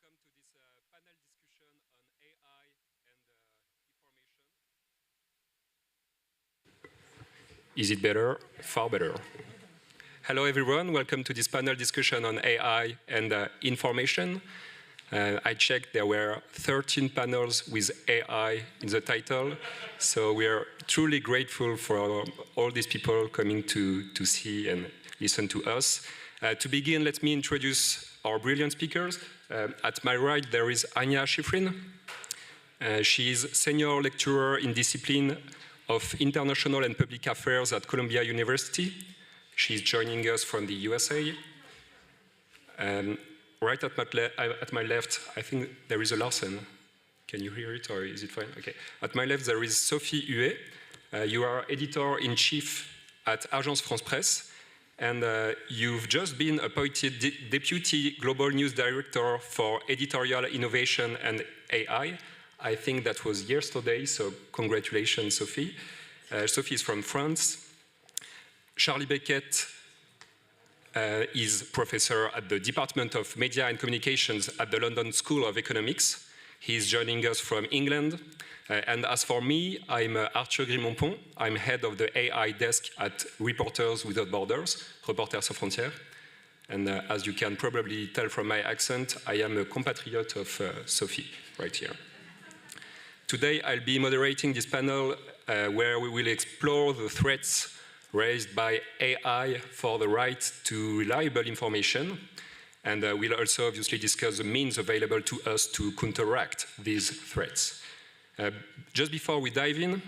welcome to this panel discussion on AI and information. Is it better? Far better. Hello everyone, welcome to this panel discussion on AI and information. I checked, there were 13 panels with AI in the title, so we are truly grateful for all these people coming to see and listen to us. To begin, let me introduce our brilliant speakers. At my right, there is Anya Schifrin. She is senior lecturer in discipline of international and public affairs at Columbia University. She's joining us from the USA. Right at my left, I think there is a Larsen. Can you hear it, or is it fine? Okay. At my left, there is Sophie Huet. You are editor-in-chief at Agence France-Presse, and you've just been appointed Deputy Global News Director for Editorial Innovation and AI. I think that was yesterday, so congratulations, Sophie. Sophie is from France. Charlie Beckett is professor at the Department of Media and Communications at the London School of Economics. He is joining us from England. And as for me, I'm Arthur Grimonpont. I'm head of the AI desk at Reporters Without Borders, Reporters Sans Frontières. And as you can probably tell from my accent, I am a compatriot of Sophie, right here. Today, I'll be moderating this panel where we will explore the threats raised by AI for the right to reliable information. And we'll also obviously discuss the means available to us to counteract these threats. Just before we dive in,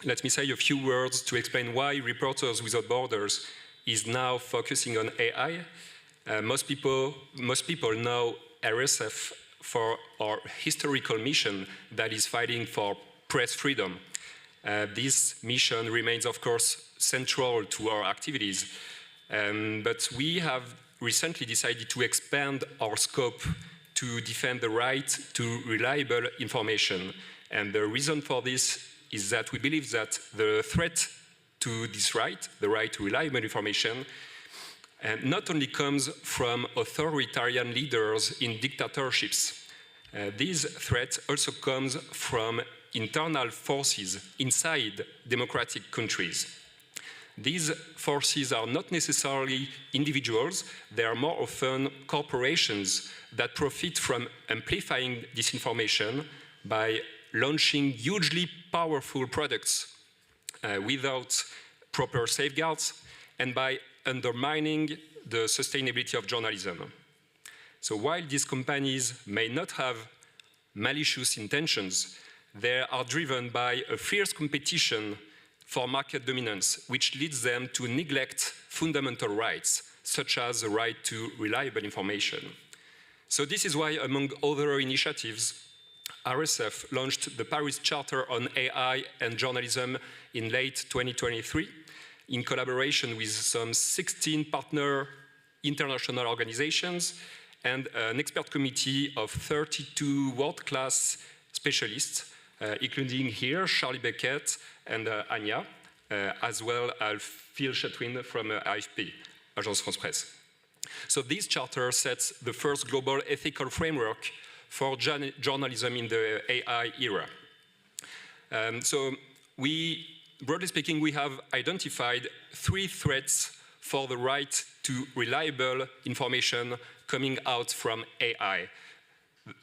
let me say a few words to explain why Reporters Without Borders is now focusing on AI. Most people know RSF for our historical mission that is fighting for press freedom. This mission remains, of course, central to our activities, but we have recently decided to expand our scope to defend the right to reliable information. And the reason for this is that we believe that the threat to this right, the right to reliable information, not only comes from authoritarian leaders in dictatorships. This threat also comes from internal forces inside democratic countries. These forces are not necessarily individuals, they are more often corporations that profit from amplifying disinformation by launching hugely powerful products without proper safeguards and by undermining the sustainability of journalism. So while these companies may not have malicious intentions, they are driven by a fierce competition for market dominance, which leads them to neglect fundamental rights, such as the right to reliable information. So this is why, among other initiatives, RSF launched the Paris Charter on AI and Journalism in late 2023, in collaboration with some 16 partner international organizations and an expert committee of 32 world-class specialists, including here Charlie Beckett and Anya, as well as Phil Chatwin from AFP, Agence France-Presse. So this charter sets the first global ethical framework for journalism in the AI era. Broadly speaking, we have identified 3 threats for the right to reliable information coming out from AI.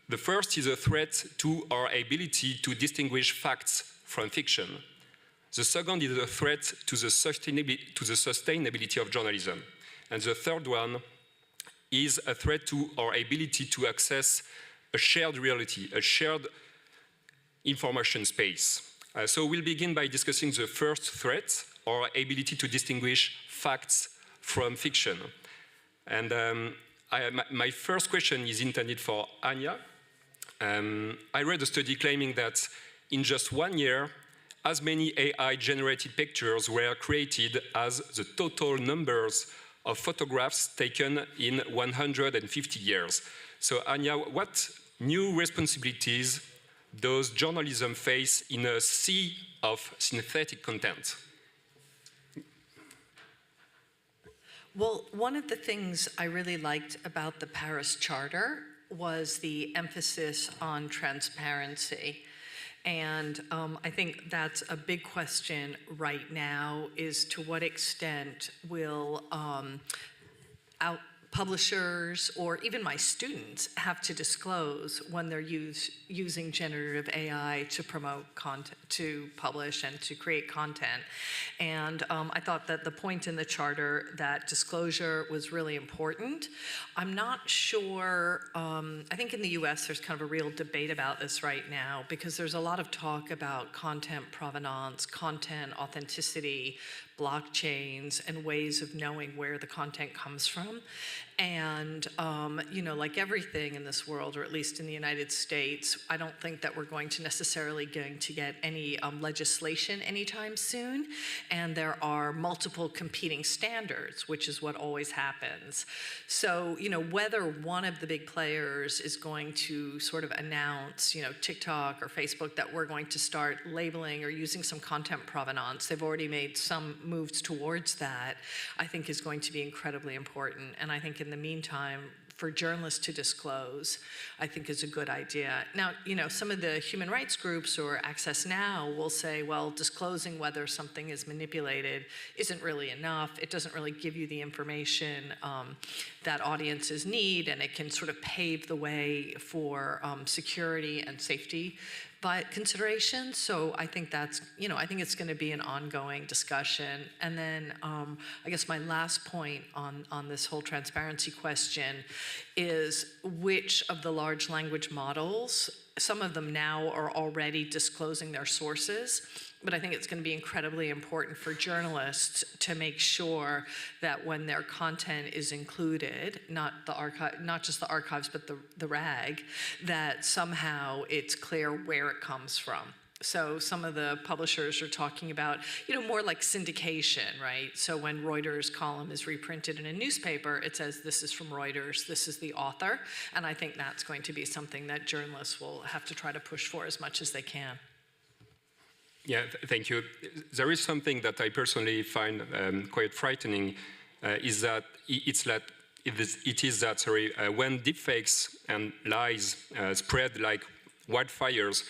The first is a threat to our ability to distinguish facts from fiction. The second is a threat to the sustainability of journalism. And the third one is a threat to our ability to access a shared reality, a shared information space. So we'll begin by discussing the first threat, our ability to distinguish facts from fiction. And my first question is intended for Anya. I read a study claiming that in just 1 year, as many AI-generated pictures were created as the total numbers of photographs taken in 150 years. So Anya, what new responsibilities does journalism face in a sea of synthetic content? Well, one of the things I really liked about the Paris Charter was the emphasis on transparency. And I think that's a big question right now, is to what extent will publishers or even my students have to disclose when they're using generative AI to promote content, to publish and to create content. And I thought that the point in the charter that disclosure was really important. I'm not sure, I think in the US there's kind of a real debate about this right now, because there's a lot of talk about content provenance, content authenticity, blockchains, and ways of knowing where the content comes from. And, you know, like everything in this world, or at least in the United States, I don't think that we're going to necessarily get any legislation anytime soon. And there are multiple competing standards, which is what always happens. So, you know, whether one of the big players is going to sort of announce, you know, TikTok or Facebook, that we're going to start labeling or using some content provenance, they've already made some moves towards that, I think is going to be incredibly important. And I think in the meantime, for journalists to disclose, I think is a good idea. Now, you know, some of the human rights groups or Access Now will say, well, disclosing whether something is manipulated isn't really enough. It doesn't really give you the information that audiences need, and it can sort of pave the way for security and safety considerations. So I think that's, you know, I think it's going to be an ongoing discussion. And then I guess my last point on this whole transparency question is which of the large language models, some of them now are already disclosing their sources, but I think it's going to be incredibly important for journalists to make sure that when their content is included, not just the archives, but the RAG, that somehow it's clear where it comes from. So some of the publishers are talking about, you know, more like syndication, right? So when Reuters' column is reprinted in a newspaper, it says this is from Reuters, this is the author, and I think that's going to be something that journalists will have to try to push for as much as they can. Yeah, thank you. There is something that I personally find quite frightening, is that when deepfakes and lies spread like wildfires,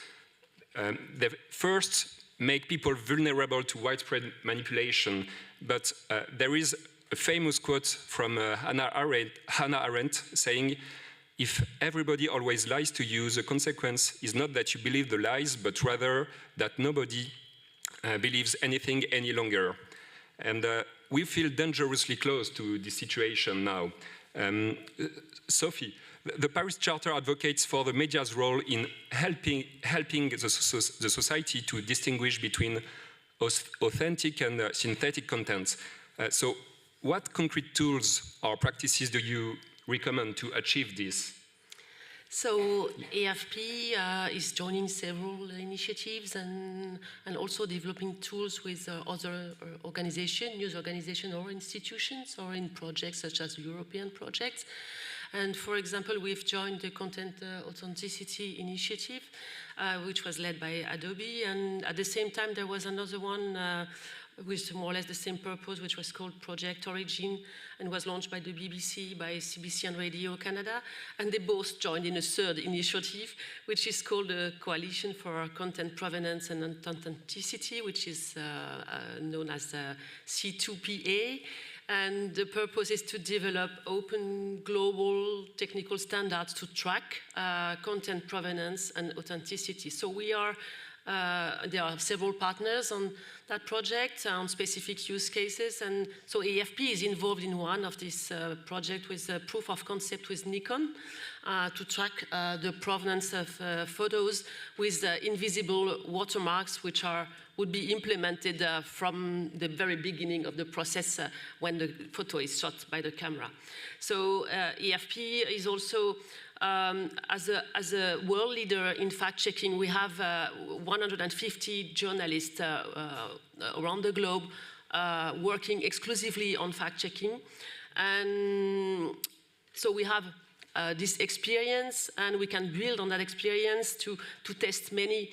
they first make people vulnerable to widespread manipulation. But there is a famous quote from Hannah Arendt saying, if everybody always lies to you, the consequence is not that you believe the lies, but rather that nobody believes anything any longer. And we feel dangerously close to this situation now. Sophie, the Paris Charter advocates for the media's role in helping the society to distinguish between authentic and synthetic contents. So what concrete tools or practices do you recommend to achieve this? So AFP is joining several initiatives and also developing tools with other organizations, news organizations or institutions, or in projects such as European projects. And for example, we've joined the Content Authenticity Initiative, which was led by Adobe. And at the same time, there was another one with more or less the same purpose, which was called Project Origin, and was launched by the BBC, by CBC and Radio Canada. And they both joined in a third initiative, which is called the Coalition for Content Provenance and Authenticity, which is known as C2PA. And the purpose is to develop open global technical standards to track content provenance and authenticity. So we are, there are several partners on that project on specific use cases. And so AFP is involved in one of this project with a proof of concept with Nikon to track the provenance of photos with invisible watermarks, which would be implemented from the very beginning of the process when the photo is shot by the camera. So AFP is also, as a world leader in fact-checking, we have 150 journalists around the globe working exclusively on fact-checking. And so we have this experience, and we can build on that experience to test many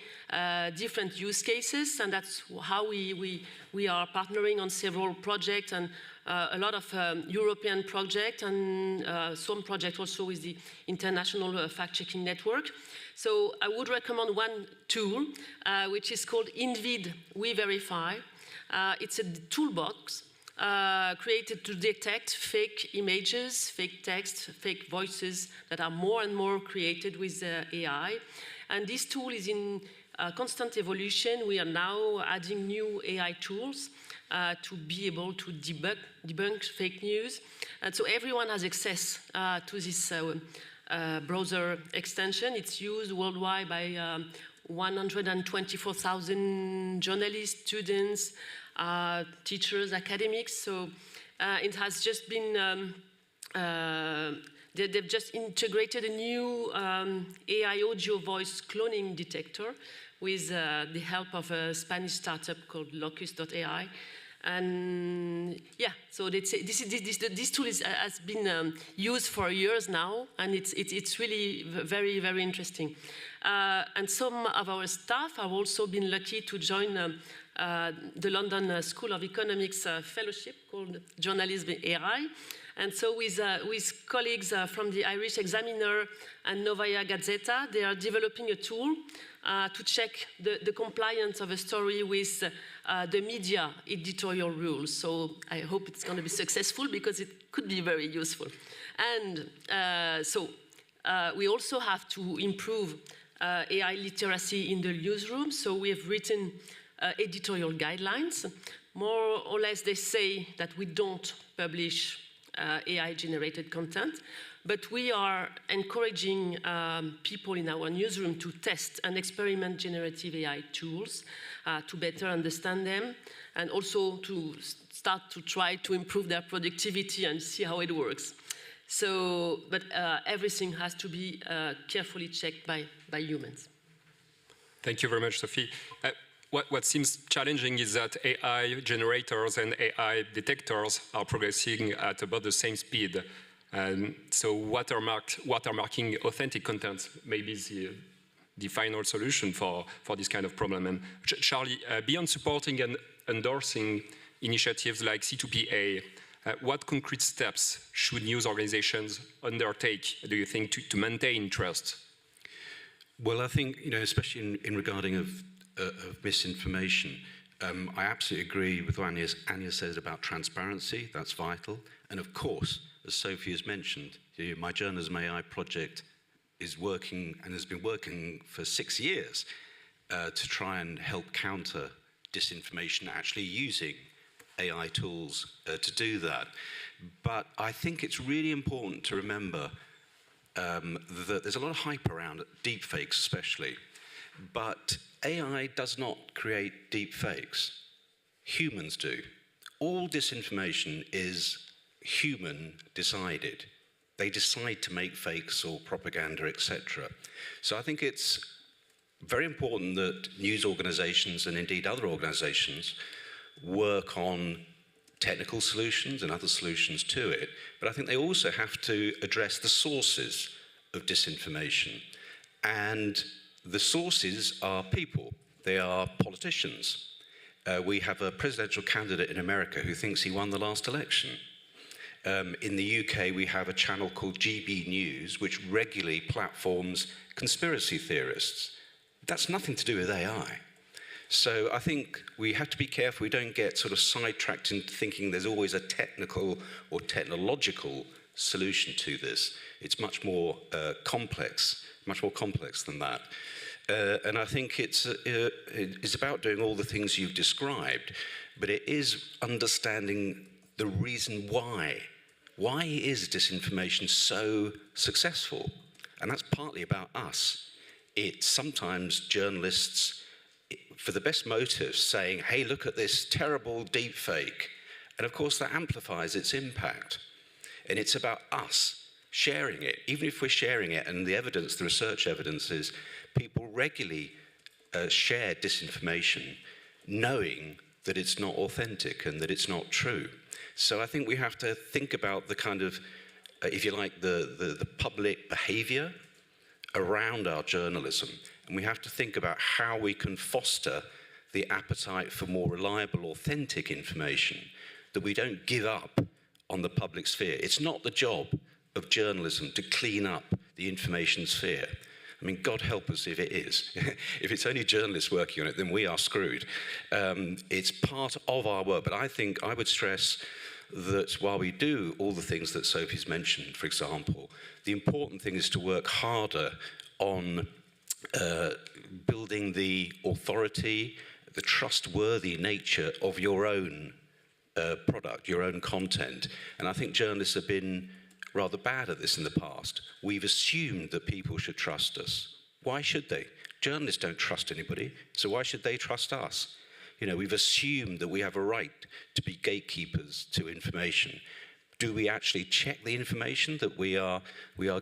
different use cases, and that's how we are partnering on several projects, and a lot of European projects, and some projects also with the International Fact-Checking Network. So I would recommend one tool, which is called Invid We Verify. It's a toolbox created to detect fake images, fake text, fake voices that are more and more created with AI. And this tool is in constant evolution. We are now adding new AI tools to be able to debunk fake news. And so everyone has access to this browser extension. It's used worldwide by 124,000 journalists, students, teachers, academics. So it has just been, they've just integrated a new AI audio voice cloning detector with the help of a Spanish startup called Locus.ai. And yeah, so this tool has been used for years now, and it's really very, very interesting. And some of our staff have also been lucky to join the London School of Economics fellowship called Journalism AI. And so with colleagues from the Irish Examiner and Novaya Gazeta, they are developing a tool to check the compliance of a story with the media editorial rules. So I hope it's going to be successful, because it could be very useful. And we also have to improve AI literacy in the newsroom. So we have written editorial guidelines. More or less, they say that we don't publish AI-generated content, but we are encouraging people in our newsroom to test and experiment generative AI tools to better understand them, and also to start to try to improve their productivity and see how it works. So, but everything has to be carefully checked by humans. Thank you very much, Sophie. What seems challenging is that AI generators and AI detectors are progressing at about the same speed. So watermarking authentic content may be the final solution for this kind of problem. And Charlie, beyond supporting and endorsing initiatives like C2PA, what concrete steps should news organizations undertake, do you think, to maintain trust? Well, I think, especially in regarding of misinformation, I absolutely agree with what Anya says about transparency. That's vital. And of course, as Sophie has mentioned, my Journalism AI project is working and has been working for 6 years to try and help counter disinformation, actually using AI tools to do that. But I think it's really important to remember that there's a lot of hype around deepfakes especially, but AI does not create deepfakes. Humans do. All disinformation is human decided. They decide to make fakes or propaganda, etc. So I think it's very important that news organizations, and indeed other organizations, work on technical solutions and other solutions to it. But I think they also have to address the sources of disinformation. And the sources are people. They are politicians. We have a presidential candidate in America who thinks he won the last election. In the UK, we have a channel called GB News, which regularly platforms conspiracy theorists. That's nothing to do with AI. So I think we have to be careful we don't get sort of sidetracked into thinking there's always a technical or technological solution to this. It's much more complex than that. And I think it's about doing all the things you've described, but it is understanding the reason why. Why is disinformation so successful? And that's partly about us. It's sometimes journalists, for the best motives, saying, hey, look at this terrible deep fake. And of course, that amplifies its impact. And it's about us sharing it. Even if we're sharing it, and the evidence, the research evidence is, people regularly share disinformation, knowing that it's not authentic and that it's not true. So I think we have to think about the kind of if you like, the public behaviour around our journalism. And we have to think about how we can foster the appetite for more reliable, authentic information, that we don't give up on the public sphere. It's not the job of journalism to clean up the information sphere. I mean, God help us if it is. If it's only journalists working on it, then we are screwed. It's part of our work, but I think I would stress that while we do all the things that Sophie's mentioned, for example, the important thing is to work harder on building the authority, the trustworthy nature of your own product, your own content. And I think journalists have been rather bad at this in the past. We've assumed that people should trust us. Why should they? Journalists don't trust anybody, so why should they trust us? You know, we've assumed that we have a right to be gatekeepers to information. Do we actually check the information that we are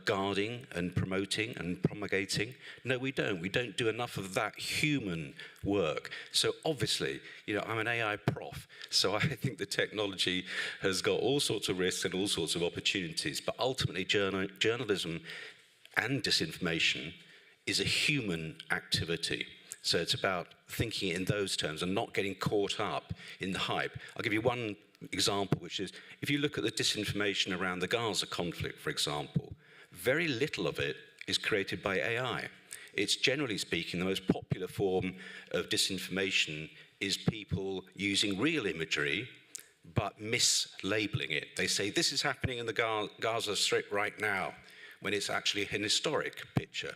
guarding and promoting and promulgating? No, we don't. We don't do enough of that human work. So obviously, you know, I'm an AI prof, so I think the technology has got all sorts of risks and all sorts of opportunities, but ultimately journalism and disinformation is a human activity. So it's about thinking in those terms and not getting caught up in the hype. I'll give you one example, which is, if you look at the disinformation around the Gaza conflict, for example, very little of it is created by AI. It's, generally speaking, the most popular form of disinformation is people using real imagery but mislabeling it. They say, this is happening in the Gaza Strip right now, when it's actually an historic picture,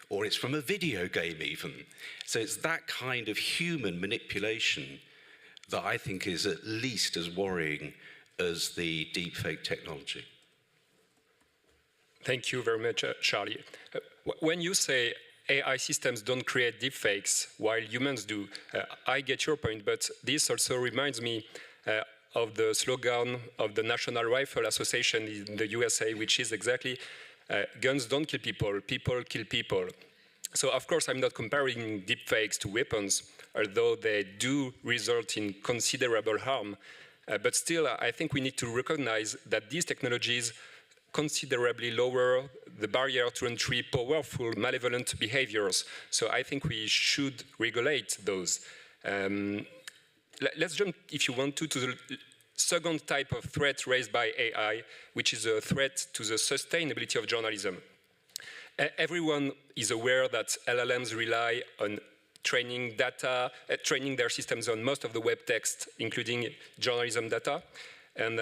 or it's from a video game even. So it's that kind of human manipulation that I think is at least as worrying as the deepfake technology. Thank you very much, Charlie. When you say AI systems don't create deepfakes while humans do, I get your point, but this also reminds me of the slogan of the National Rifle Association in the USA, which is exactly, guns don't kill people, people kill people. So of course I'm not comparing deepfakes to weapons, although they do result in considerable harm. But still, I think we need to recognize that these technologies considerably lower the barrier to entry powerful, malevolent behaviors. So I think we should regulate those. Let's jump, if you want to the second type of threat raised by AI, which is a threat to the sustainability of journalism. Everyone is aware that LLMs rely on training their systems on most of the web text, including journalism data. And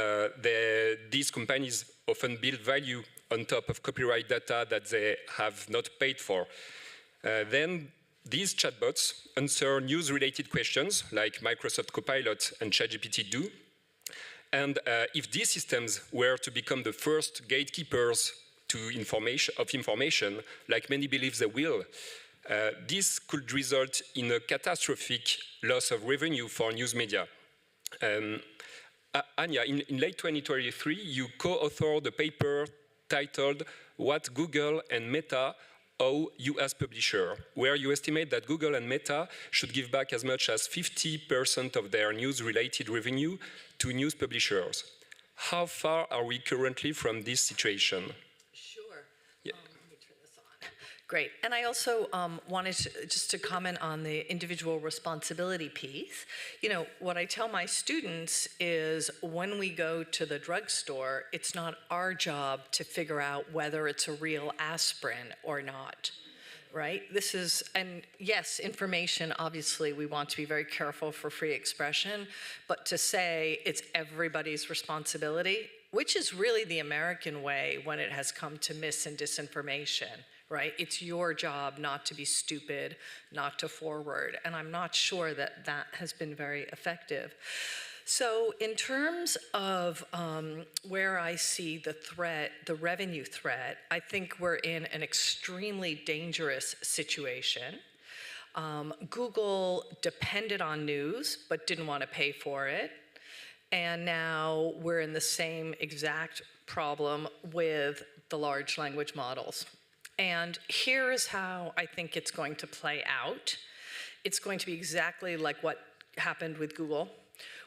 these companies often build value on top of copyright data that they have not paid for. Then these chatbots answer news-related questions, like Microsoft Copilot and ChatGPT do. And if these systems were to become the first gatekeepers to information, like many believe they will, this could result in a catastrophic loss of revenue for news media. Anya, in late 2023, you co-authored a paper titled "What Google and Meta Owe You as Publisher," where you estimate that Google and Meta should give back as much as 50% of their news-related revenue to news publishers. How far are we currently from this situation? Great. And I also wanted just to comment on the individual responsibility piece. You know, what I tell my students is when we go to the drugstore, it's not our job to figure out whether it's a real aspirin or not, right? This is, and yes, information, obviously, we want to be very careful for free expression, but to say it's everybody's responsibility, which is really the American way when it has come to mis and disinformation. Right? It's your job not to be stupid, not to forward. And I'm not sure that that has been very effective. So in terms of where I see the threat, the revenue threat, I think we're in an extremely dangerous situation. Google depended on news, but didn't want to pay for it. And now we're in the same exact problem with the large language models. And here is how I think it's going to play out. It's going to be exactly like what happened with Google,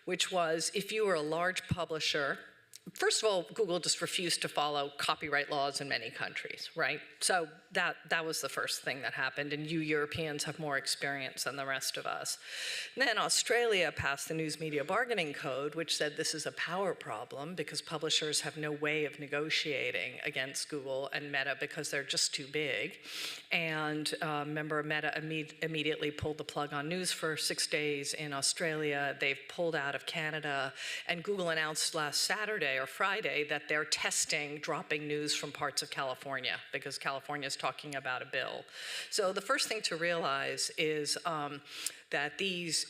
which was if you were a large publisher first of all, Google just refused to follow copyright laws in many countries, right? So that was the first thing that happened, and you Europeans have more experience than the rest of us. And then Australia passed the News Media Bargaining Code, which said this is a power problem because publishers have no way of negotiating against Google and Meta because they're just too big. And remember, Meta immediately pulled the plug on news for 6 days in Australia. They've pulled out of Canada, and Google announced last Saturday or Friday that they're testing dropping news from parts of California because California is talking about a bill. So the first thing to realize is that these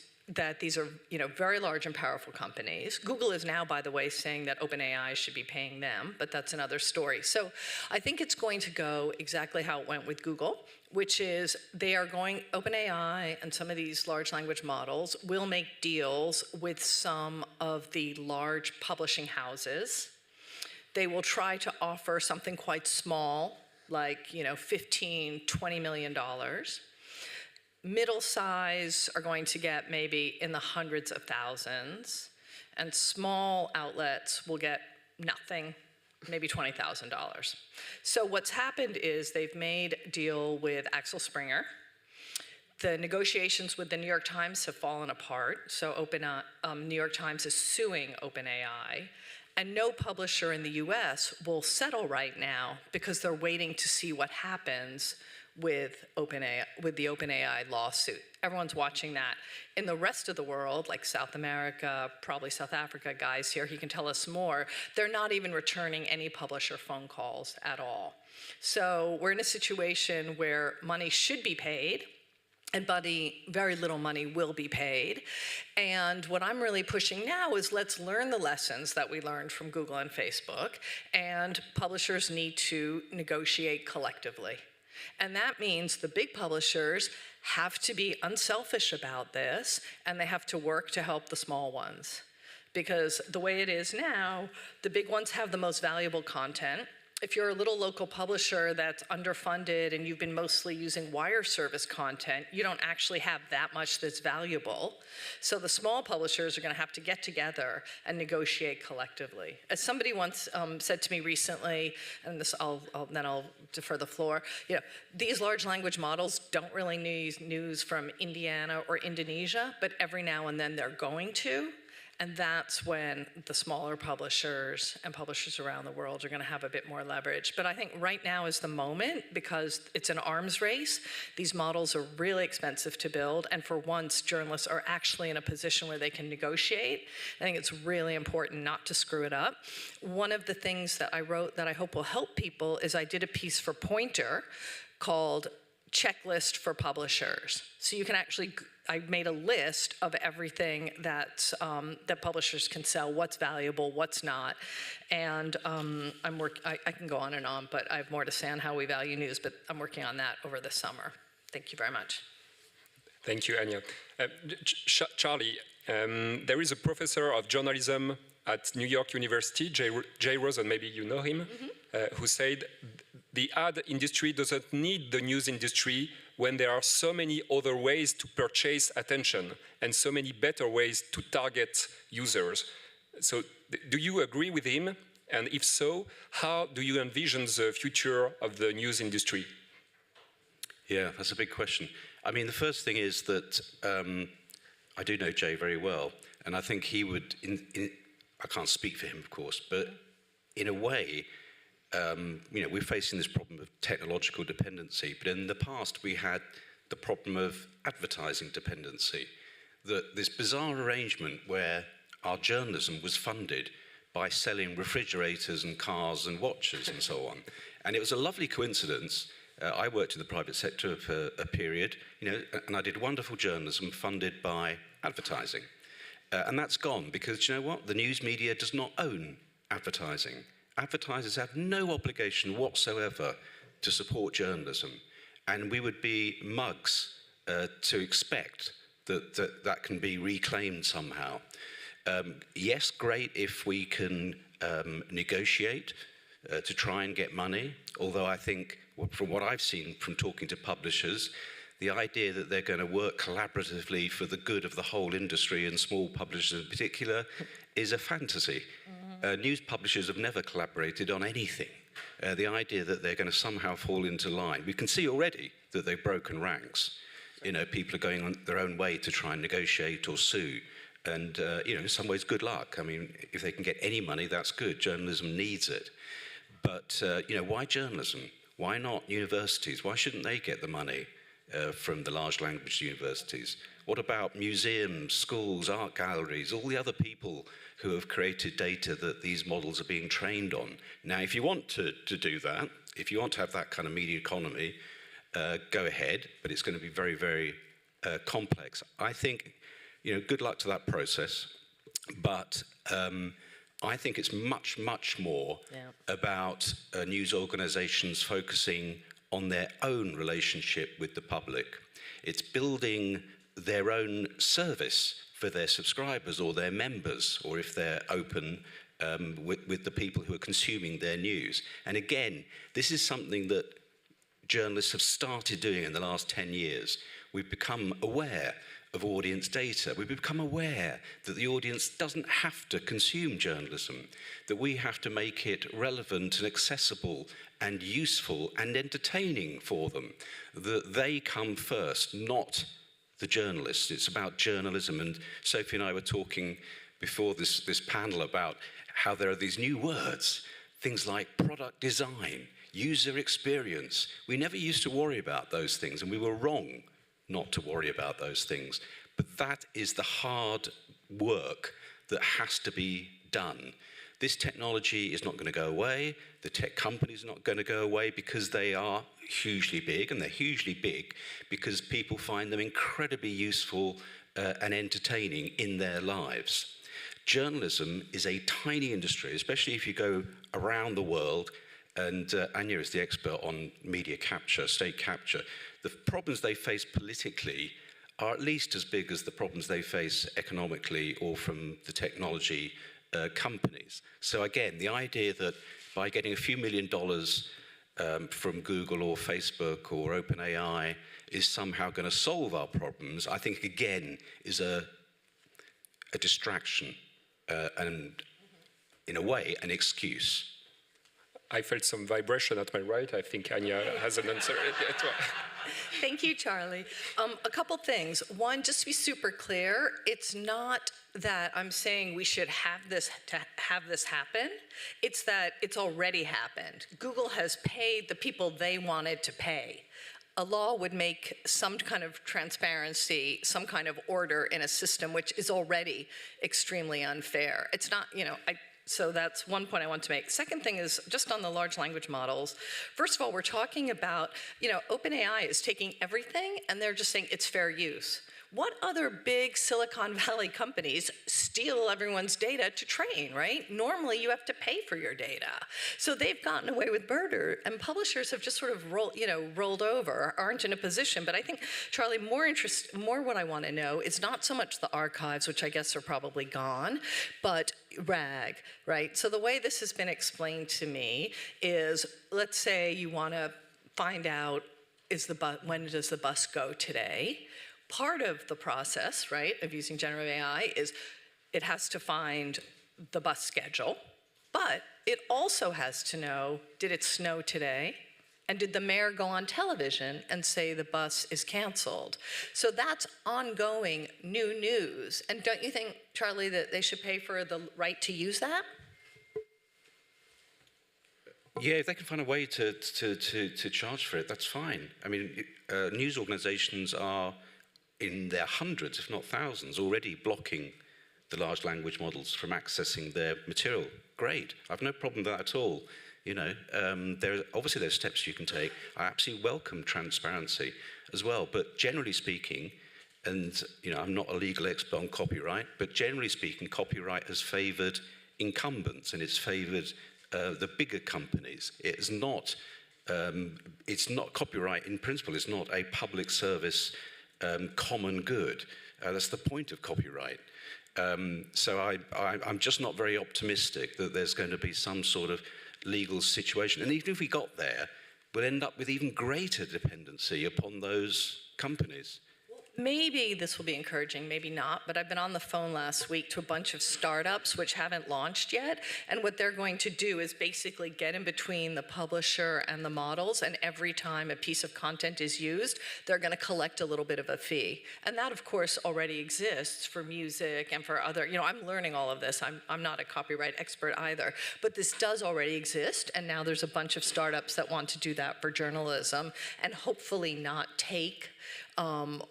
are, very large and powerful companies. Google is now, by the way, saying that OpenAI should be paying them, but that's another story. So I think it's going to go exactly how it went with Google, which is OpenAI and some of these large language models will make deals with some of the large publishing houses. They will try to offer something quite small, like, $15, $20 million. Middle size are going to get maybe in the hundreds of thousands, and small outlets will get nothing, maybe $20,000. So what's happened is they've made a deal with Axel Springer. The negotiations with the New York Times have fallen apart, so New York Times is suing OpenAI, and no publisher in the US will settle right now because they're waiting to see what happens with the OpenAI lawsuit. Everyone's watching that. In the rest of the world, like South America, probably South Africa, Guy's here, he can tell us more, they're not even returning any publisher phone calls at all. So we're in a situation where money should be paid, and very little money will be paid. And what I'm really pushing now is let's learn the lessons that we learned from Google and Facebook, and publishers need to negotiate collectively. And that means the big publishers have to be unselfish about this, and they have to work to help the small ones. Because the way it is now, the big ones have the most valuable content. If you're a little local publisher that's underfunded and you've been mostly using wire service content, you don't actually have that much that's valuable. So the small publishers are going to have to get together and negotiate collectively. As somebody once said to me recently, and then I'll defer the floor, these large language models don't really need news from Indiana or Indonesia, but every now and then they're going to. And that's when the smaller publishers and publishers around the world are going to have a bit more leverage. But I think right now is the moment because it's an arms race. These models are really expensive to build. And for once, journalists are actually in a position where they can negotiate. I think it's really important not to screw it up. One of the things that I wrote that I hope will help people is I did a piece for Pointer called Checklist for Publishers. So you can actually, I made a list of everything that publishers can sell, what's valuable, what's not. And I can go on, but I have more to say on how we value news, but I'm working on that over the summer. Thank you very much. Thank you, Anya. Charlie, there is a professor of journalism at New York University, Jay Rosen, maybe you know him, who said, the ad industry doesn't need the news industry when there are so many other ways to purchase attention and so many better ways to target users. So do you agree with him? And if so, how do you envision the future of the news industry? Yeah, that's a big question. I mean, the first thing is that I do know Jay very well, and I think he would, I can't speak for him, of course, but in a way, we're facing this problem of technological dependency, but in the past we had the problem of advertising dependency. This bizarre arrangement where our journalism was funded by selling refrigerators and cars and watches and so on. And it was a lovely coincidence. I worked in the private sector for a period, and I did wonderful journalism funded by advertising. And that's gone because, you know what? The news media does not own advertising. Advertisers have no obligation whatsoever to support journalism. And we would be mugs to expect that can be reclaimed somehow. Yes, great if we can negotiate to try and get money, although I think from what I've seen from talking to publishers, the idea that they're going to work collaboratively for the good of the whole industry and small publishers in particular is a fantasy. News publishers have never collaborated on anything. The idea that they're going to somehow fall into line, we can see already that they've broken ranks. You know, people are going on their own way to try and negotiate or sue. And, you know, in some ways, good luck. I mean, if they can get any money, that's good. Journalism needs it. But, you know, why journalism? Why not universities? Why shouldn't they get the money from the large language universities? What about museums, schools, art galleries, all the other people who have created data that these models are being trained on? Now, if you want to do that, if you want to have that kind of media economy, go ahead, but it's going to be very, very complex. I think, you know, good luck to that process, but I think it's much, much more about news organizations focusing on their own relationship with the public. It's building their own service for their subscribers or their members, or if they're open with the people who are consuming their news. And again, this is something that journalists have started doing in the last 10 years. We've become aware of audience data. We've become aware that the audience doesn't have to consume journalism, that we have to make it relevant and accessible and useful and entertaining for them, that they come first, not the journalists. It's about journalism. And Sophie and I were talking before this panel about how there are these new words, things like product design, user experience. We never used to worry about those things, and we were wrong not to worry about those things. But that is the hard work that has to be done. This technology is not going to go away. The tech companies are not going to go away because they are hugely big, and they're hugely big because people find them incredibly useful and entertaining in their lives. Journalism is a tiny industry, especially if you go around the world, and Anya is the expert on media capture, state capture. The problems they face politically are at least as big as the problems they face economically or from the technology companies. So again, the idea that by getting a few $1 million from Google or Facebook or OpenAI is somehow going to solve our problems, I think again is a distraction and in a way an excuse. I felt some vibration at my right. I think Anya has an answer. Thank you, Charlie. A couple things. One, just to be super clear, it's not that I'm saying we should have this happen. It's that it's already happened. Google has paid the people they wanted to pay. A law would make some kind of transparency, some kind of order in a system which is already extremely unfair. It's not, you know, so that's one point I want to make. Second thing is just on the large language models. First of all, we're talking about, you know, OpenAI is taking everything and they're just saying it's fair use. What other big Silicon Valley companies steal everyone's data to train, right? Normally you have to pay for your data. So they've gotten away with murder, and publishers have just sort of rolled over, aren't in a position. But I think, Charlie, more what I want to know is not so much the archives, which I guess are probably gone, but RAG, right? So the way this has been explained to me is, let's say you want to find out when does the bus go today? Part of the process, right, of using generative AI is it has to find the bus schedule, but it also has to know, did it snow today? And did the mayor go on television and say the bus is canceled? So that's ongoing new news. And don't you think, Charlie, that they should pay for the right to use that? Yeah, if they can find a way to charge for it, that's fine. I mean, news organizations are in their hundreds, if not thousands, already blocking the large language models from accessing their material. Great, I've no problem with that at all. You know, obviously there's steps you can take. I absolutely welcome transparency as well, but generally speaking, and you know, I'm not a legal expert on copyright, but generally speaking, copyright has favoured incumbents and it's favoured the bigger companies. It's not copyright in principle. It's not a public service common good. That's the point of copyright. So I'm just not very optimistic that there's going to be some sort of legal situation. And even if we got there, we'll end up with even greater dependency upon those companies. maybe this will be encouraging, maybe not, but I've been on the phone last week to a bunch of startups which haven't launched yet, and what they're going to do is basically get in between the publisher and the models, and every time a piece of content is used, they're going to collect a little bit of a fee. And that, of course, already exists for music and for other, I'm learning all of this. I'm not a copyright expert either, but this does already exist, and now there's a bunch of startups that want to do that for journalism, and hopefully not take a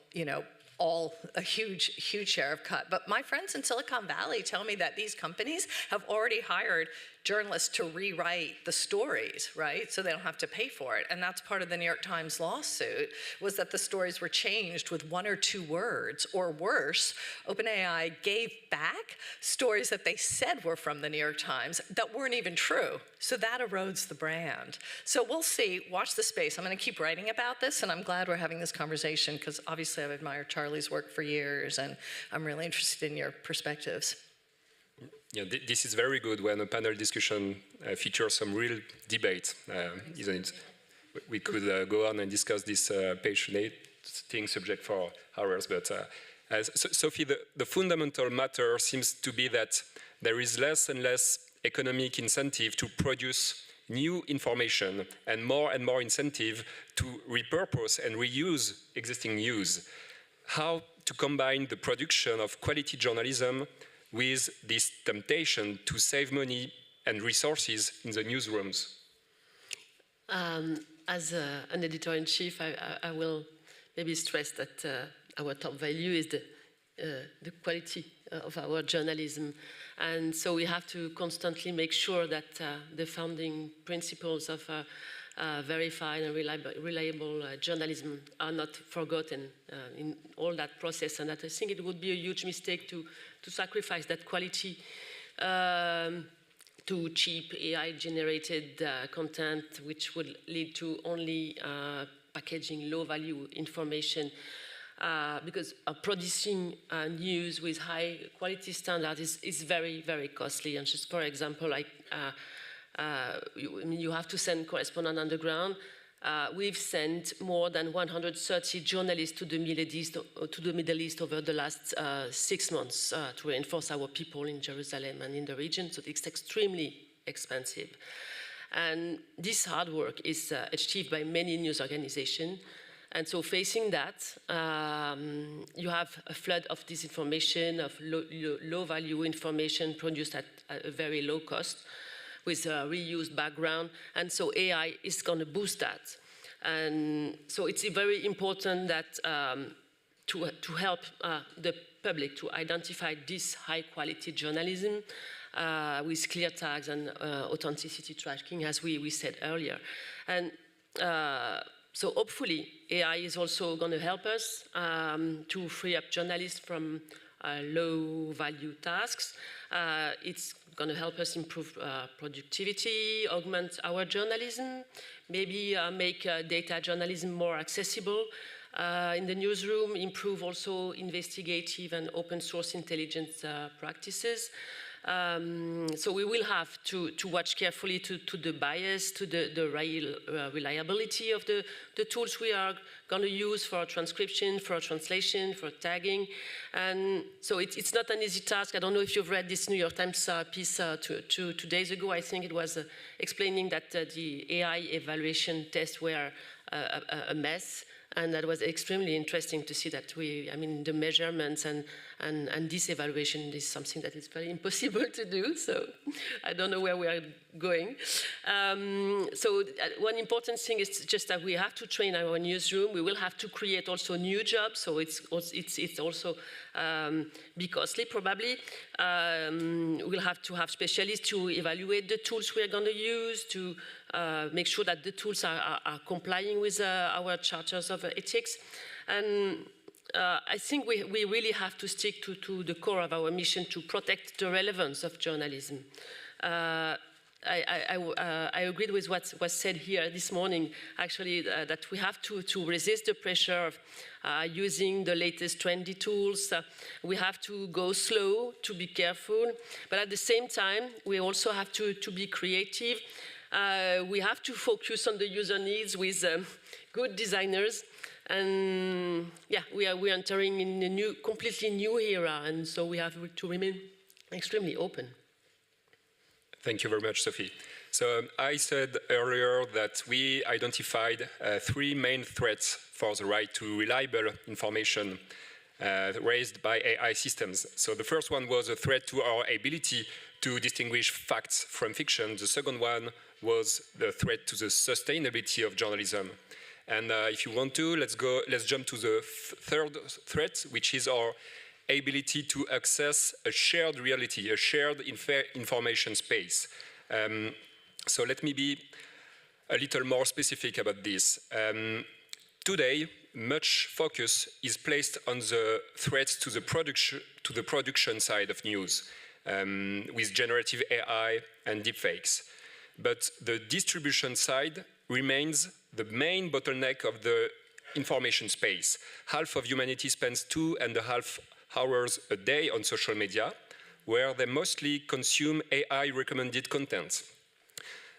huge share of cut. But my friends in Silicon Valley tell me that these companies have already hired journalists to rewrite the stories, right? So they don't have to pay for it. And that's part of the New York Times lawsuit, was that the stories were changed with 1 or 2 words, or worse, OpenAI gave back stories that they said were from the New York Times that weren't even true. So that erodes the brand. So we'll see, watch the space. I'm gonna keep writing about this, and I'm glad we're having this conversation, because obviously I've admired Charlie's work for years, and I'm really interested in your perspectives. Yeah, this is very good when a panel discussion features some real debate, isn't it? We could go on and discuss this passionating subject for hours, but Sophie, the fundamental matter seems to be that there is less and less economic incentive to produce new information and more incentive to repurpose and reuse existing news. How to combine the production of quality journalism with this temptation to save money and resources in the newsrooms? As an editor-in-chief, I will maybe stress that our top value is the quality of our journalism. And so we have to constantly make sure that the founding principles of verified and reliable journalism are not forgotten in all that process, and that I think it would be a huge mistake to sacrifice that quality to cheap AI-generated content, which would lead to only packaging low-value information. Because producing news with high-quality standards is very, very costly. And just for example, you have to send correspondent underground. We've sent more than 130 journalists to the Middle East over the last 6 months to reinforce our people in Jerusalem and in the region. So it's extremely expensive. And this hard work is achieved by many news organizations. And so facing that, you have a flood of disinformation, of low-value information produced at a very low cost, with a reused background, and so AI is going to boost that. And so it's very important that to help the public to identify this high-quality journalism with clear tags and authenticity tracking, as we said earlier. And so hopefully AI is also going to help us to free up journalists from low-value tasks. It's going to help us improve productivity, augment our journalism, maybe make data journalism more accessible in the newsroom, improve also investigative and open source intelligence practices. So we will have to watch carefully to the bias, to the reliability of the tools we are going to use for transcription, for translation, for tagging. And so it's not an easy task. I don't know if you've read this New York Times piece 2 days ago. I think it was explaining that the AI evaluation tests were a mess. And that was extremely interesting to see that the measurements and this evaluation is something that is very impossible to do. So I don't know where we are going. So one important thing is just that we have to train our newsroom. We will have to create also new jobs. So it's also be costly probably. We'll have to have specialists to evaluate the tools we are going to use, to make sure that the tools are complying with our charters of ethics. And I think we really have to stick to the core of our mission to protect the relevance of journalism. I agreed with what was said here this morning, actually, that we have to resist the pressure of using the latest trendy tools. We have to go slow, to be careful, but at the same time, we also have to be creative. we have to focus on the user needs with good designers. And yeah, we're entering in a completely new era, and so we have to remain extremely open. Thank you very much, Sophie. So I said earlier that we identified 3 main threats for the right to reliable information raised by AI systems. So the first one was a threat to our ability to distinguish facts from fiction. The second one was the threat to the sustainability of journalism. And if you want to, let's jump to the third threat, which is our ability to access a shared reality, a shared information space. So let me be a little more specific about this. Today, much focus is placed on the threats to the production side of news, with generative AI and deepfakes. But the distribution side remains the main bottleneck of the information space. Half of humanity spends 2.5 hours a day on social media, where they mostly consume AI-recommended content.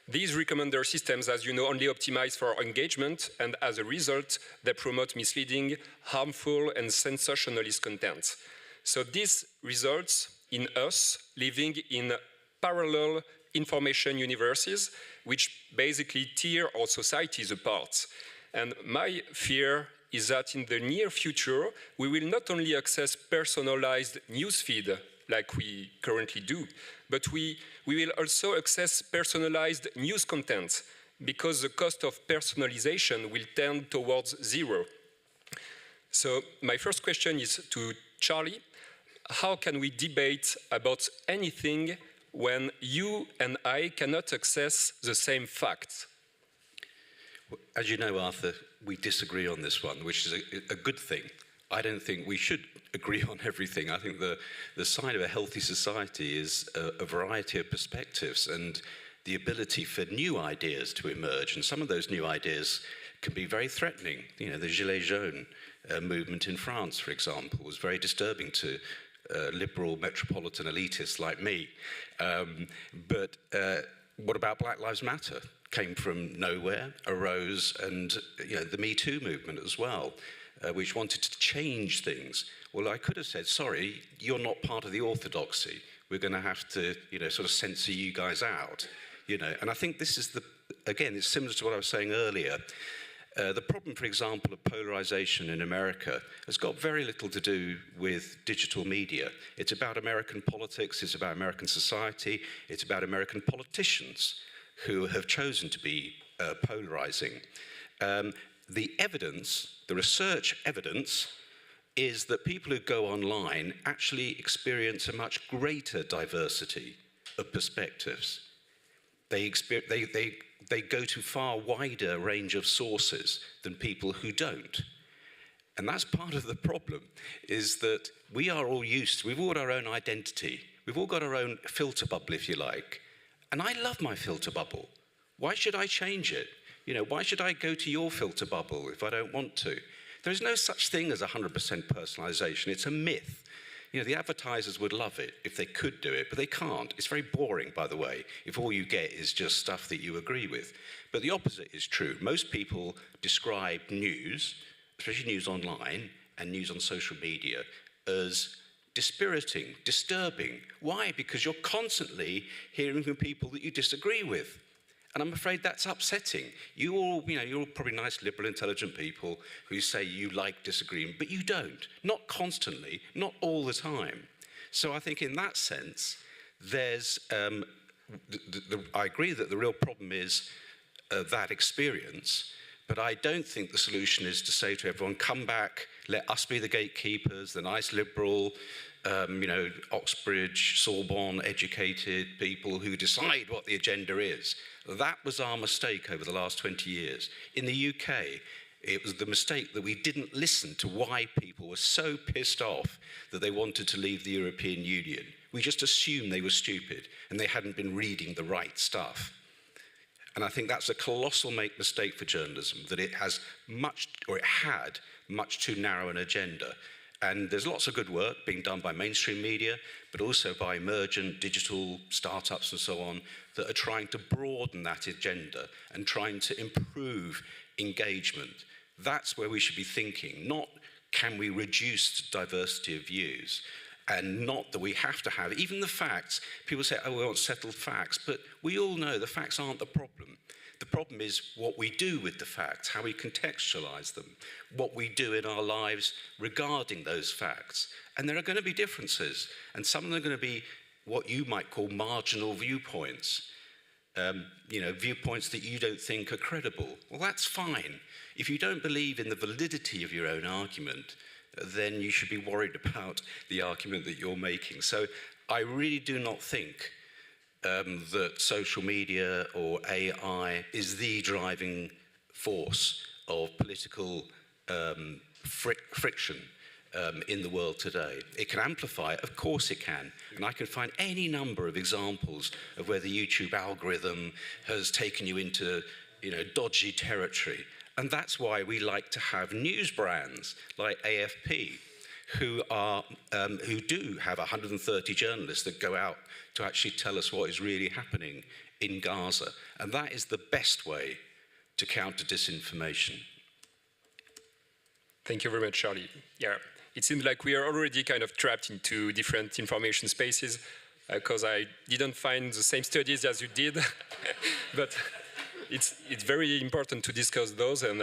These recommender systems, as you know, only optimize for engagement, and as a result, they promote misleading, harmful, and sensationalist content. So this results in us living in parallel information universes, which basically tear our societies apart. And my fear is that in the near future, we will not only access personalized newsfeed like we currently do, but we will also access personalized news content, because the cost of personalization will tend towards 0. So my first question is to Charlie. How can we debate about anything when you and I cannot access the same facts? As you know, Arthur, we disagree on this one, which is a good thing. I don't think we should agree on everything. I think the sign of a healthy society is a variety of perspectives and the ability for new ideas to emerge. And some of those new ideas can be very threatening. You know, the Gilets jaunes movement in France, for example, was very disturbing to liberal metropolitan elitists like me. But what about Black Lives Matter? Came from nowhere, arose, and the Me Too movement as well, which wanted to change things. Well, I could have said, sorry, you're not part of the orthodoxy. We're going to have to, sort of censor you guys out. And I think this is again, it's similar to what I was saying earlier. The problem, for example, of polarization in America has got very little to do with digital media. It's about American politics, it's about American society, it's about American politicians who have chosen to be polarizing. The evidence, the research evidence, is that people who go online actually experience a much greater diversity of perspectives. They go to far wider range of sources than people who don't. And that's part of the problem, is that we've all got our own identity. We've all got our own filter bubble, if you like. And I love my filter bubble. Why should I change it? Why should I go to your filter bubble if I don't want to? There is no such thing as 100% personalization. It's a myth. The advertisers would love it if they could do it, but they can't. It's very boring, by the way, if all you get is just stuff that you agree with. But the opposite is true. Most people describe news, especially news online and news on social media, as dispiriting, disturbing. Why? Because you're constantly hearing from people that you disagree with. And I'm afraid that's upsetting. You're all probably nice, liberal, intelligent people who say you like disagreement, but you don't. Not constantly, not all the time. So I think in that sense, there's, I agree that the real problem is that experience, but I don't think the solution is to say to everyone, come back, let us be the gatekeepers, the nice liberal, Oxbridge, Sorbonne, educated people who decide what the agenda is. That was our mistake over the last 20 years. In the UK, it was the mistake that we didn't listen to why people were so pissed off that they wanted to leave the European Union. We just assumed they were stupid and they hadn't been reading the right stuff. And I think that's a colossal mistake for journalism, that it had much too narrow an agenda. And there's lots of good work being done by mainstream media, but also by emergent digital startups and so on, that are trying to broaden that agenda and trying to improve engagement. That's where we should be thinking, not can we reduce diversity of views, and not that we have to have, even the facts, people say, oh, we want settled facts, but we all know the facts aren't the problem. The problem is what we do with the facts, how we contextualize them, what we do in our lives regarding those facts. And there are going to be differences, and some of them are going to be what you might call marginal viewpoints. Viewpoints that you don't think are credible. Well, that's fine. If you don't believe in the validity of your own argument, then you should be worried about the argument that you're making. So I really do not think that social media or AI is the driving force of political friction in the world today. It can amplify it, of course it can. And I can find any number of examples of where the YouTube algorithm has taken you into, dodgy territory. And that's why we like to have news brands like AFP, who do have 130 journalists that go out to actually tell us what is really happening in Gaza. And that is the best way to counter disinformation. Thank you very much, Charlie. Yeah, it seems like we are already kind of trapped into different information spaces, because I didn't find the same studies as you did, but it's very important to discuss those, and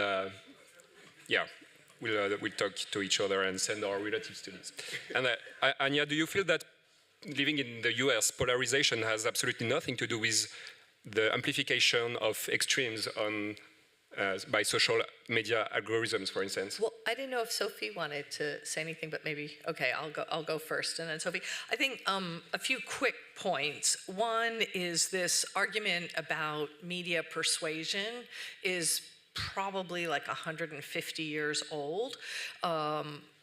we'll talk to each other and send our relative studies. And Anya, do you feel that living in the US, polarization has absolutely nothing to do with the amplification of extremes by social media algorithms, for instance? Well, I didn't know if Sophie wanted to say anything, but maybe, okay, I'll go first, and then Sophie. I think a few quick points. One is this argument about media persuasion is probably like 150 years old.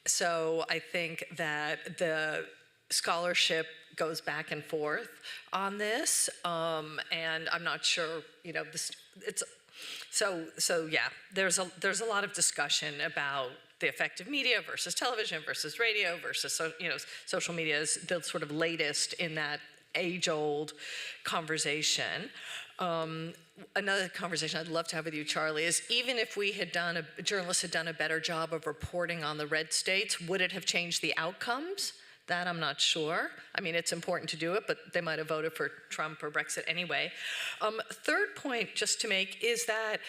So I think that the scholarship goes back and forth on this, and I'm not sure, So yeah, there's a lot of discussion about the effect of media versus television versus radio versus social media is the sort of latest in that age-old conversation. Another conversation I'd love to have with you, Charlie, is even if journalists had done a better job of reporting on the red states, would it have changed the outcomes? That I'm not sure. I mean, it's important to do it, but they might have voted for Trump or Brexit anyway. Third point just to make is that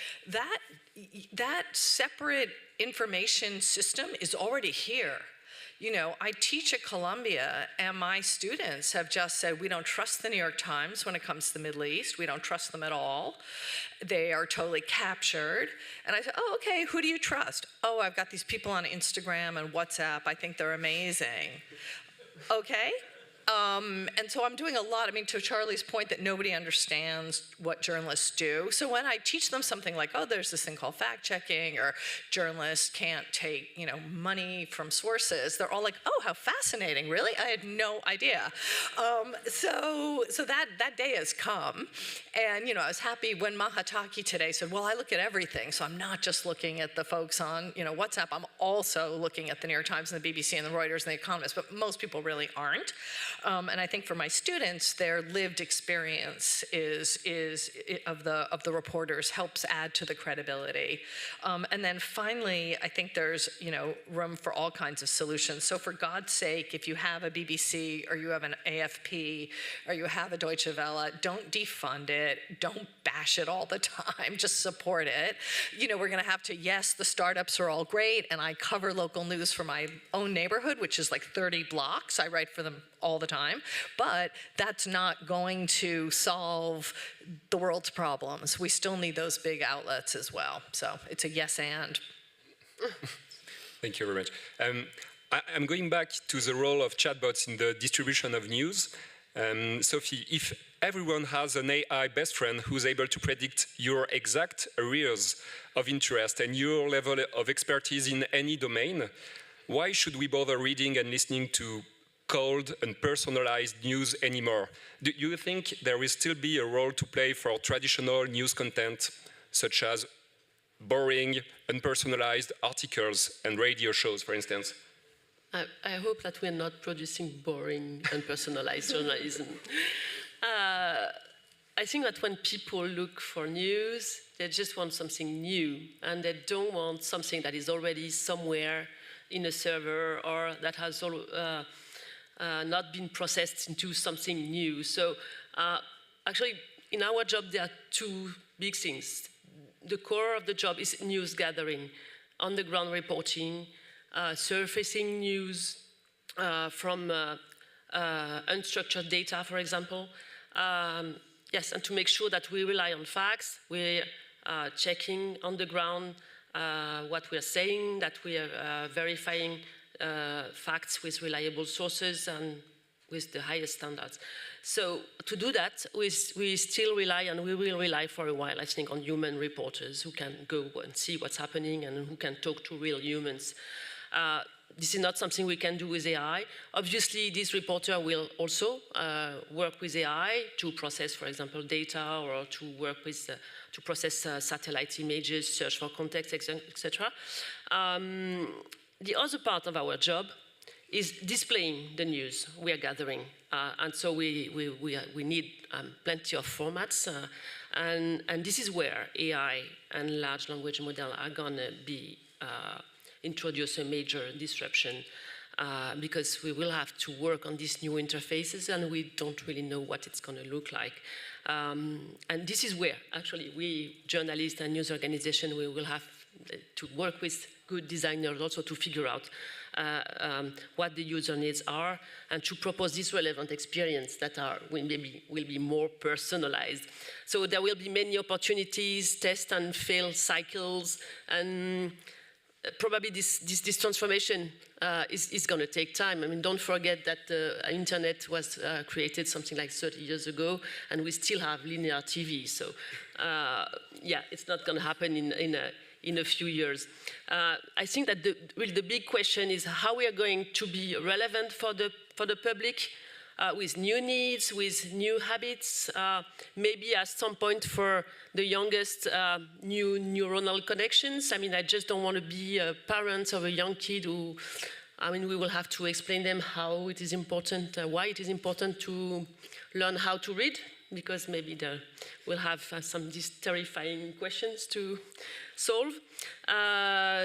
separate information system is already here. I teach at Columbia, and my students have just said, we don't trust the New York Times when it comes to the Middle East. We don't trust them at all. They are totally captured. And I said, oh, okay, who do you trust? Oh, I've got these people on Instagram and WhatsApp. I think they're amazing. Okay? And so I'm doing a lot, to Charlie's point that nobody understands what journalists do. So when I teach them something like, oh, there's this thing called fact-checking, or journalists can't take, money from sources, they're all like, oh, how fascinating, really? I had no idea. So that day has come. And, I was happy when Mahataki today said, well, I look at everything, so I'm not just looking at the folks on, WhatsApp, I'm also looking at the New York Times and the BBC and the Reuters and the Economist, but most people really aren't. And I think for my students, their lived experience is of the reporters helps add to the credibility. And then finally, I think there's room for all kinds of solutions. So for God's sake, if you have a BBC or you have an AFP or you have a Deutsche Welle, don't defund it. Don't bash it all the time. Just support it. We're going to have to. Yes, the startups are all great, and I cover local news for my own neighborhood, which is like 30 blocks. I write for them all the time, but that's not going to solve the world's problems. We still need those big outlets as well. So it's a yes and. Thank you very much. I'm going back to the role of chatbots in the distribution of news. Sophie, if everyone has an AI best friend who's able to predict your exact areas of interest and your level of expertise in any domain, why should we bother reading and listening to cold and personalized news anymore? Do you think there will still be a role to play for traditional news content, such as boring, unpersonalized articles and radio shows, for instance? I hope that we're not producing boring and personalized journalism. I think that when people look for news, they just want something new, and they don't want something that is already somewhere in a server or that has not been processed into something new. So actually, in our job, there are two big things. The core of the job is news gathering, on-the-ground reporting, surfacing news from unstructured data, for example. Yes, and to make sure that we rely on facts, we're checking on the ground what we're saying, that we are verifying facts with reliable sources and with the highest standards. So to do that, we still rely, and we will rely for a while, I think, on human reporters who can go and see what's happening and who can talk to real humans. This is not something we can do with AI. Obviously, this reporter will also work with AI to process, for example, data, or to work with, to process satellite images, search for context, etc. The other part of our job is displaying the news we are gathering. And so we need plenty of formats. And this is where AI and large language model are going to be introduce a major disruption because we will have to work on these new interfaces, and we don't really know what it's going to look like. And this is where, actually, we journalists and news organizations, we will have to work with good designers also to figure out what the user needs are, and to propose this relevant experience that will be more personalized. So there will be many opportunities, test and fail cycles, and probably this transformation is going to take time. I mean, don't forget that the internet was created something like 30 years ago, and we still have linear TV. So, yeah, it's not going to happen in a few years. I think that the big question is how we are going to be relevant for the public, with new needs, with new habits, maybe at some point for the youngest, new neuronal connections. I mean, I just don't want to be a parent of a young kid who, I mean, we will have to explain them how it is important, why it is important to learn how to read, because maybe they will have some these terrifying questions to solve.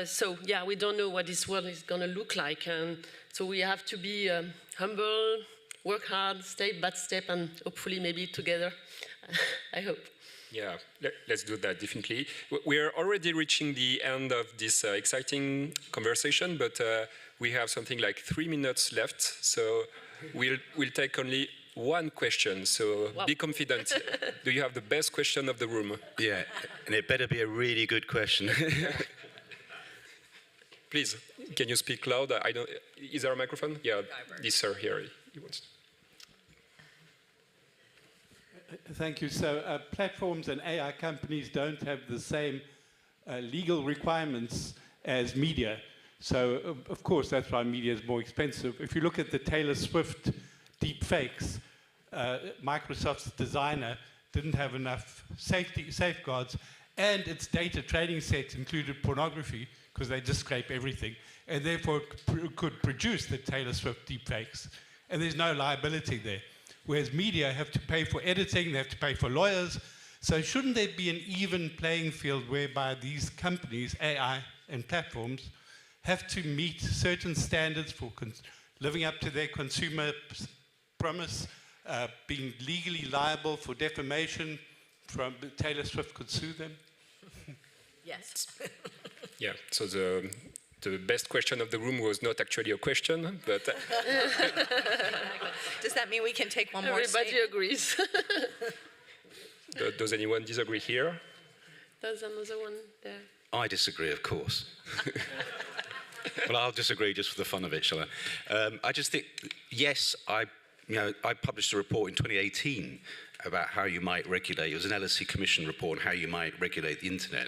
So, yeah, we don't know what this world is going to look like. And so we have to be humble, work hard, step by step, and hopefully maybe together, I hope. Yeah, let's do that, definitely. We're already reaching the end of this exciting conversation, but we have something like 3 minutes left, so we'll take only one question, so wow. Be confident. Do you have the best question of the room? Yeah, and it better be a really good question. Please, can you speak loud? Is there a microphone? Yeah, this sir here. He wants to. Thank you. So platforms and AI companies don't have the same legal requirements as media. So, of course, that's why media is more expensive. If you look at the Taylor Swift deepfakes, Microsoft's designer didn't have enough safeguards, and its data training set included pornography, because they just scrape everything, and therefore could produce the Taylor Swift deepfakes. And there's no liability there. Whereas media have to pay for editing, they have to pay for lawyers. So shouldn't there be an even playing field whereby these companies, AI and platforms, have to meet certain standards for living up to their consumer promise, being legally liable for defamation? From Taylor Swift could sue them? Yes. Yeah, so the best question of the room was not actually a question, but... Does that mean we can take one more Everybody agrees. Does anyone disagree here? There's another one there. I disagree, of course. Well, I'll disagree just for the fun of it, shall I? I just think, yes, I published a report in 2018 about how you might regulate. It was an LSE Commission report on how you might regulate the internet,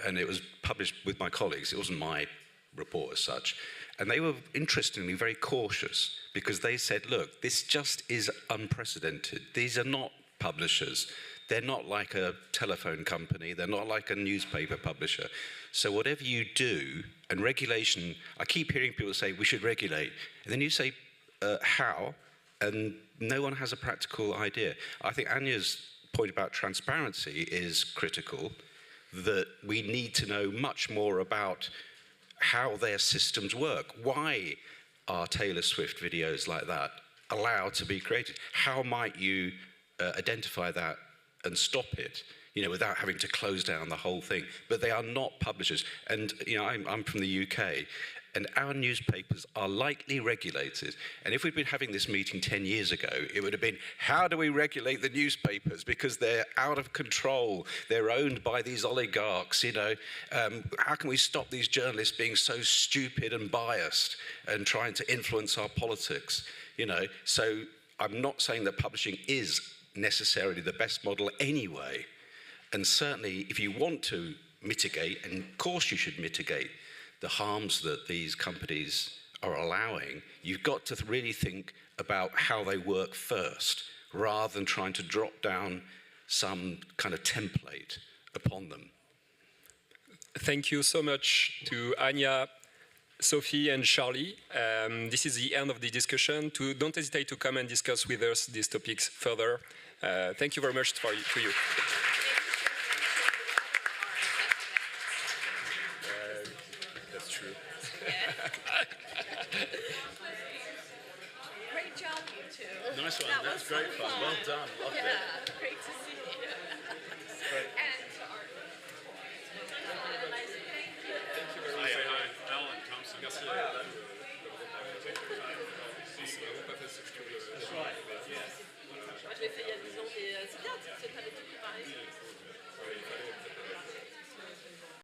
and it was published with my colleagues. It wasn't my report as such. And they were, interestingly, very cautious, because they said, look, this just is unprecedented. These are not publishers. They're not like a telephone company. They're not like a newspaper publisher. So whatever you do, and regulation, I keep hearing people say, we should regulate. And then you say, how? And no one has a practical idea. I think Anya's point about transparency is critical, that we need to know much more about how their systems work. Why are Taylor Swift videos like that allowed to be created? How might you identify that and stop it, you know, without having to close down the whole thing? But they are not publishers. And, you know, I'm from the UK, and our newspapers are lightly regulated. And if we'd been having this meeting 10 years ago, it would have been, how do we regulate the newspapers? Because they're out of control. They're owned by these oligarchs, you know. How can we stop these journalists being so stupid and biased and trying to influence our politics? You know, so I'm not saying that publishing is necessarily the best model anyway. And certainly, if you want to mitigate, and of course you should mitigate the harms that these companies are allowing, you've got to really think about how they work first, rather than trying to drop down some kind of template upon them. Thank you so much to Anya, Sophie, and Charlie. This is the end of the discussion. Don't hesitate to come and discuss with us these topics further. Thank you very much to you. That's true. Great job, you two. Nice one. That's great fun. Well done. Loved it. Great to see you. And to Arthur. Alan Thompson. Merci. Moi, je l'ai fait il y a 10 ans, et c'est bien,